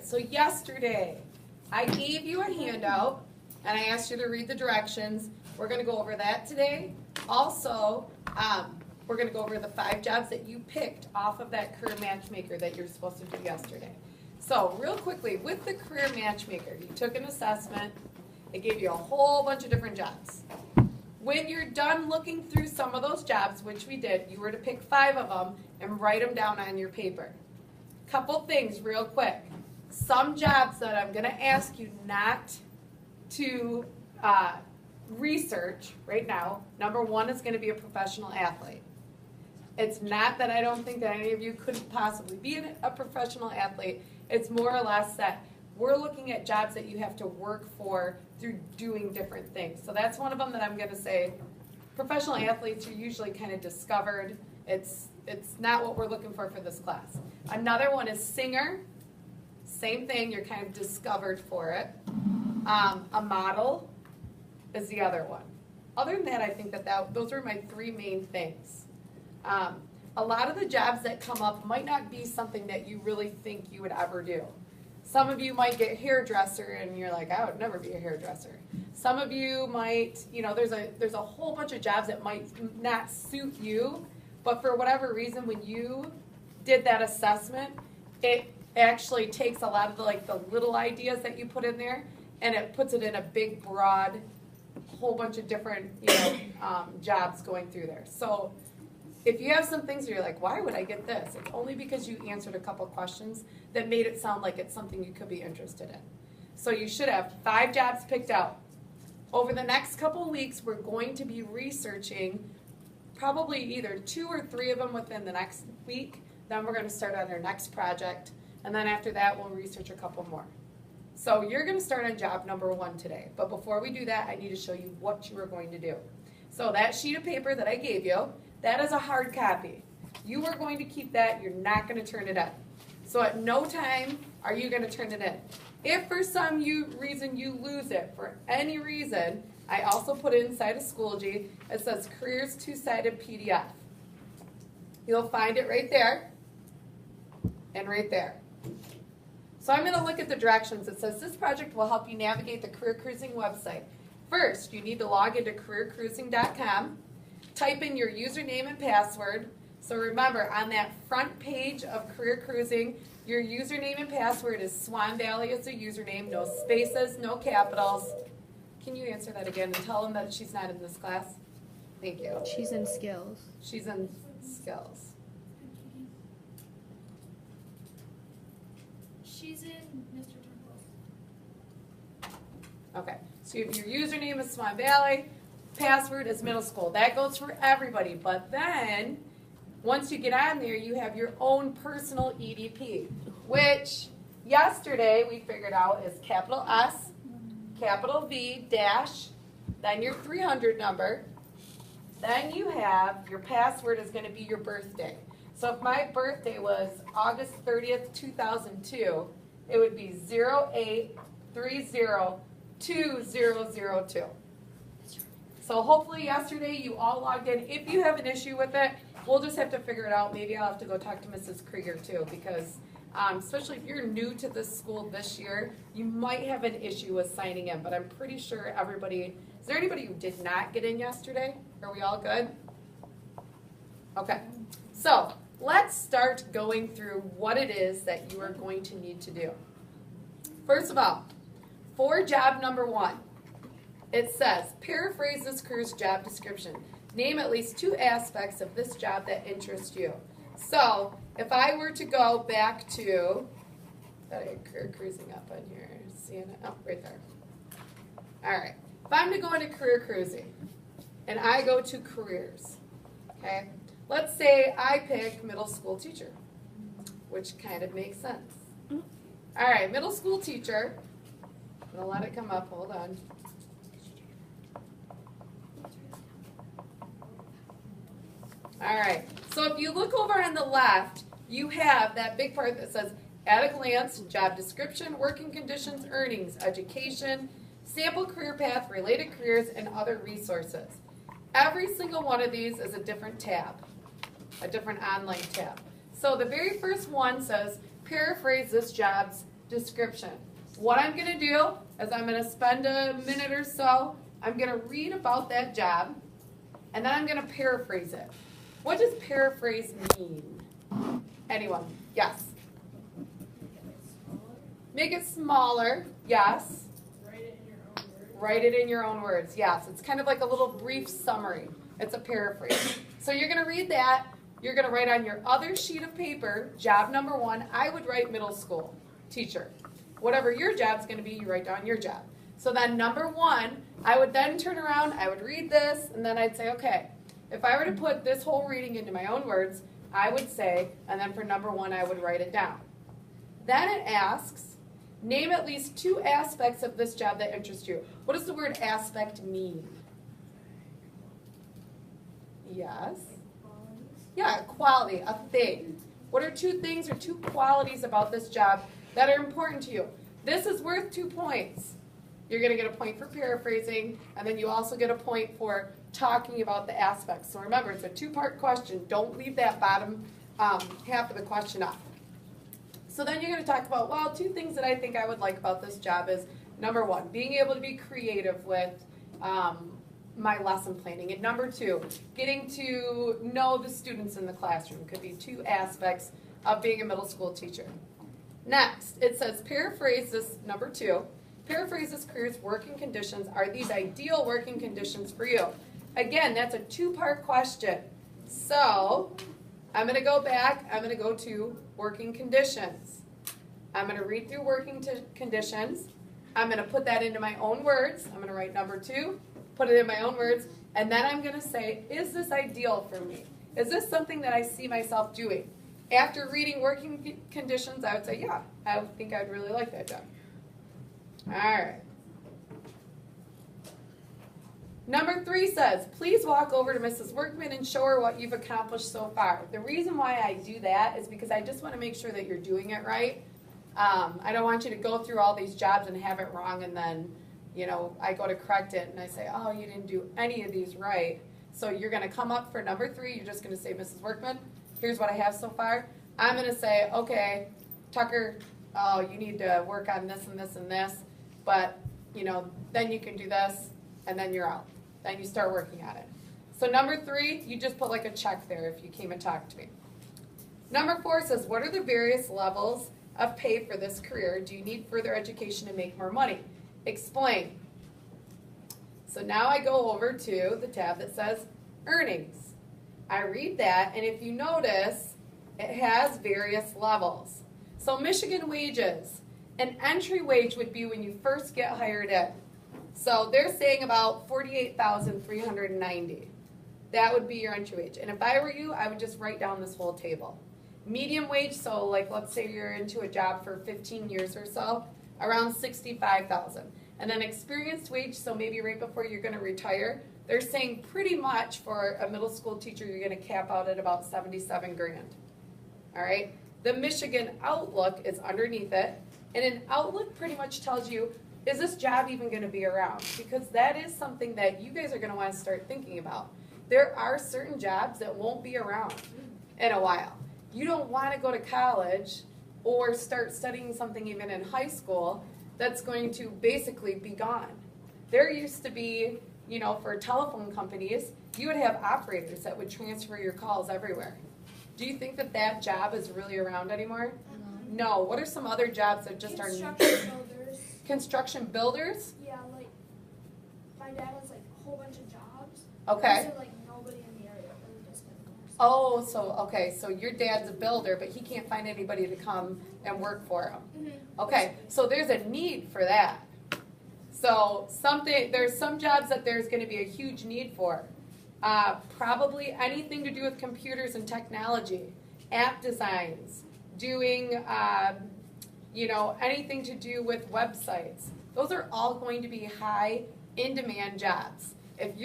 so yesterday I gave you a handout and I asked you to read the directions. We're going to go over that today. Also, we're going to go over the 5 jobs that you picked off of that career matchmaker that you're supposed to do yesterday. So real quickly, with the career matchmaker, you took an assessment. It gave you a whole bunch of different jobs. When you're done looking through some of those jobs, which we did, you were to pick 5 of them and write them down on your paper. Couple things real quick. Some jobs that I'm going to ask you not to research right now. Number 1 is going to be a professional athlete. It's not that I don't think that any of you could possibly be a professional athlete. It's more or less that we're looking at jobs that you have to work for through doing different things. So that's one of them that I'm going to say. Professional athletes are usually kind of discovered. It's not what we're looking for this class. Another one is singer. Same thing, you're kind of discovered for it. A model is the other one. Other than that, I think that those are my 3 main things. A lot of the jobs that come up might not be something that you really think you would ever do. Some of you might get hairdresser and you're like, I would never be a hairdresser. Some of you might, there's a whole bunch of jobs that might not suit you, but for whatever reason, when you did that assessment, it actually takes a lot of the little ideas that you put in there and it puts it in a big, broad, whole bunch of different, jobs going through there. So if you have some things where you're like, why would I get this? It's only because you answered a couple questions that made it sound like it's something you could be interested in. So you should have 5 jobs picked out. Over the next couple weeks, we're going to be researching probably either 2 or 3 of them within the next week. Then we're going to start on our next project. And then after that, we'll research a couple more. So you're going to start on job number 1 today. But before we do that, I need to show you what you are going to do. So that sheet of paper that I gave you, that is a hard copy. You are going to keep that. You're not going to turn it in. So at no time are you going to turn it in. If for some reason you lose it, for any reason, I also put it inside of Schoology. It says Careers 2-sided PDF. You'll find it right there and right there. So I'm going to look at the directions. It says this project will help you navigate the Career Cruising website. First, you need to log into careercruising.com. Type in your username and password. So remember, on that front page of Career Cruising, your username and password is Swan Valley as a username, no spaces, no capitals. Can you answer that again and tell them that she's not in this class? Thank you. She's in skills. She's in skills. She's in Mr. Turnbull. Okay, so your username is Swan Valley, password is middle school. That goes for everybody, but then once you get on there, you have your own personal EDP, which yesterday we figured out is capital S, capital V, dash, then your 300 number, then you have your password is going to be your birthday. So if my birthday was August 30th, 2002, it would be 08302002. So hopefully yesterday you all logged in. If you have an issue with it, we'll just have to figure it out. Maybe I'll have to go talk to Mrs. Krieger too, because especially if you're new to this school this year, you might have an issue with signing in, but I'm pretty sure everybody, is there anybody who did not get in yesterday? Are we all good? Okay, so let's start going through what it is that you are going to need to do. First of all, for job number 1, it says, paraphrase this career's job description. Name at least 2 aspects of this job that interest you. So, if I were to go back to, got a career cruising up on here, seeing it, oh, right there. All right, if I'm to go into career cruising, and I go to careers, okay, let's say I pick middle school teacher, which kind of makes sense. All right, middle school teacher, I'm gonna let it come up, hold on. All right, so if you look over on the left, you have that big part that says at a glance, job description, working conditions, earnings, education, sample career path, related careers, and other resources. Every single one of these is a different tab, a different online tab. So the very first one says, paraphrase this job's description. What I'm going to do is I'm going to spend a minute or so. I'm going to read about that job, and then I'm going to paraphrase it. What does paraphrase mean? Anyone? Yes. Make it smaller. Yes. Write it in your own words. Write it in your own words. Yes. It's kind of like a little brief summary. It's a paraphrase. So you're going to read that. You're going to write on your other sheet of paper, job number 1. I would write middle school teacher. Whatever your job's going to be, you write down your job. So then number 1, I would then turn around, I would read this, and then I'd say, okay, if I were to put this whole reading into my own words, I would say, and then for number 1, I would write it down. Then it asks, name at least 2 aspects of this job that interest you. What does the word aspect mean? Yes. Yeah, quality, a thing. What are 2 things or 2 qualities about this job that are important to you? This is worth 2 points. You're going to get a point for paraphrasing, and then you also get a point for talking about the aspects. So remember, it's a 2-part question. Don't leave that bottom half of the question off. So then you're going to talk about, well, 2 things that I think I would like about this job is, number 1, being able to be creative with my lesson planning. And number 2, getting to know the students in the classroom. Could be 2 aspects of being a middle school teacher. Next, it says paraphrase this, number 2, paraphrase this career's working conditions. Are these ideal working conditions for you? Again, that's a 2-part question. So I'm going to go back. I'm going to go to working conditions. I'm going to read through working conditions. I'm going to put that into my own words. I'm going to write number 2, put it in my own words, and then I'm going to say, is this ideal for me? Is this something that I see myself doing? After reading working conditions, I would say, yeah, I think I'd really like that job. All right. Number 3 says, please walk over to Mrs. Workman and show her what you've accomplished so far. The reason why I do that is because I just want to make sure that you're doing it right. I don't want you to go through all these jobs and have it wrong, and then, you know, I go to correct it and I say, oh, you didn't do any of these right. So you're going to come up for number 3. You're just going to say, Mrs. Workman, here's what I have so far. I'm going to say, okay, Tucker, oh, you need to work on this and this and this, but, you know, then you can do this, and then you're out. Then you start working on it. So number 3, you just put like a check there if you came and talked to me. Number 4 says, what are the various levels of pay for this career? Do you need further education to make more money? Explain. So now I go over to the tab that says earnings. I read that, and if you notice, it has various levels. So Michigan wages, an entry wage would be when you first get hired in. So they're saying about $48,390. That would be your entry wage. And if I were you, I would just write down this whole table. Medium wage, so like let's say you're into a job for 15 years or so, around $65,000. And then experienced wage, so maybe right before you're going to retire, they're saying pretty much for a middle school teacher, you're going to cap out at about $77,000. All right. The Michigan Outlook is underneath it, and an Outlook pretty much tells you, is this job even going to be around? Because that is something that you guys are going to want to start thinking about. There are certain jobs that won't be around in a while. You don't want to go to college or start studying something even in high school that's going to basically be gone. There used to be, you know, for telephone companies, you would have operators that would transfer your calls everywhere. Do you think that that job is really around anymore? No. What are some other jobs that just are... Construction builders. Construction builders? Yeah, like, my dad has, like, a whole bunch of jobs. Okay. There's, like, nobody in the area that would just Oh, so your dad's a builder, but he can't find anybody to come and work for him. Mm-hmm. Okay, so there's a need for that. So there's some jobs that there's going to be a huge need for. Probably anything to do with computers and technology, app designs, doing, anything to do with websites. Those are all going to be high in demand jobs. If you're